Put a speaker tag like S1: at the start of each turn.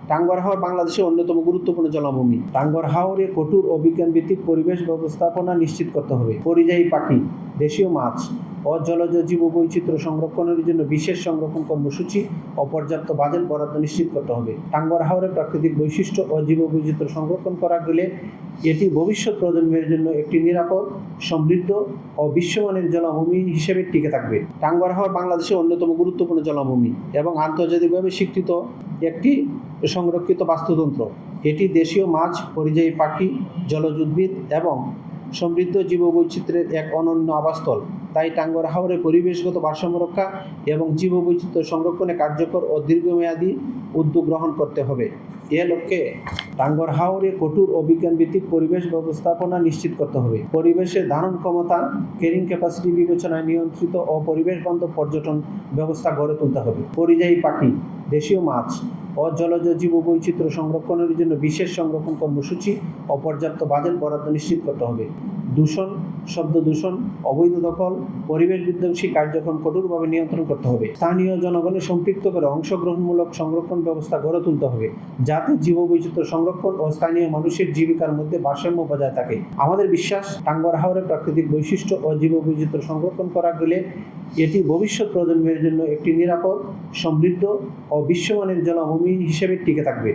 S1: টাঙ্গুয়ার হাওর বাংলাদেশের অন্যতম গুরুত্বপূর্ণ জলাভূমি। টাঙ্গুয়ার হাওরে কঠোর ও বিজ্ঞানভিত্তিক পরিবেশ ব্যবস্থাপনা নিশ্চিত করতে হবে। পরিযায়ী পাখি, দেশীয় মাছ ও জলজ জীববৈচিত্র্য সংরক্ষণের জন্য বিশেষ সংরক্ষণ কর্মসূচি ও পর্যাপ্ত বাজেট বরাদ্দ নিশ্চিত করতে হবে। টাঙ্গুয়ার হাওরের প্রাকৃতিক বৈশিষ্ট্য ও জীববৈচিত্র্য সংরক্ষণ করা গেলে এটি ভবিষ্যৎ প্রজন্মের জন্য একটি নিরাপদ, সমৃদ্ধ ও বিশ্বমানের জলাভূমি হিসেবে টিকে থাকবে। টাঙ্গুয়ার হাওর বাংলাদেশের অন্যতম গুরুত্বপূর্ণ জলাভূমি এবং আন্তর্জাতিকভাবে স্বীকৃত একটি সংরক্ষিত বাস্তুতন্ত্র। এটি দেশীয় মাছ, পরিযায়ী পাখি, জলজ উদ্ভিদ এবং সমৃদ্ধ জীববৈচিত্র্যের এক অনন্য আবাসস্থল। তাই টাঙ্গুয়ার হাওরে পরিবেশগত ভারসাম্য রক্ষা এবং জীববৈচিত্র্য সংরক্ষণে কার্যকর ও দীর্ঘমেয়াদী উদ্যোগ গ্রহণ করতে হবে। এ লক্ষ্যে টাঙ্গুয়ার হাওরে কঠোর ও বিজ্ঞানভিত্তিক পরিবেশ ব্যবস্থাপনা নিশ্চিত করতে হবে। পরিবেশের ধারণ ক্ষমতা, ক্যারিং ক্যাপাসিটি বিবেচনায় নিয়ন্ত্রিত ও পরিবেশ বান্ধব পর্যটন ব্যবস্থা গড়ে তুলতে হবে। পরিযায়ী পাখি, দেশীয় মাছ ও জলজ জীববৈচিত্র্য সংরক্ষণের জন্য বিশেষ সংরক্ষণ কর্মসূচি ও পর্যাপ্ত বাজেট বরাদ্দ নিশ্চিত করতে হবে। দূষণ, শব্দ দূষণ, অবৈধ দখল, পরিবেশ বিধ্বংসী কার্যক্রম কঠোরভাবে নিয়ন্ত্রণ করতে হবে। স্থানীয় জনগণের সম্পৃক্ত করে অংশগ্রহণমূলক সংরক্ষণ ব্যবস্থা গড়ে তুলতে হবে, যাতে জীববৈচিত্র্য সংরক্ষণ ও স্থানীয় মানুষের জীবিকার মধ্যে ভারসাম্য বজায় থাকে। আমাদের বিশ্বাস, টাঙ্গুয়ার হাওরের প্রাকৃতিক বৈশিষ্ট্য ও জীববৈচিত্র্য সংরক্ষণ করা গেলে এটি ভবিষ্যৎ প্রজন্মের জন্য একটি নিরাপদ, সমৃদ্ধ ও বিশ্বমানের জলাভূমি হিসেবে টিকে থাকবে।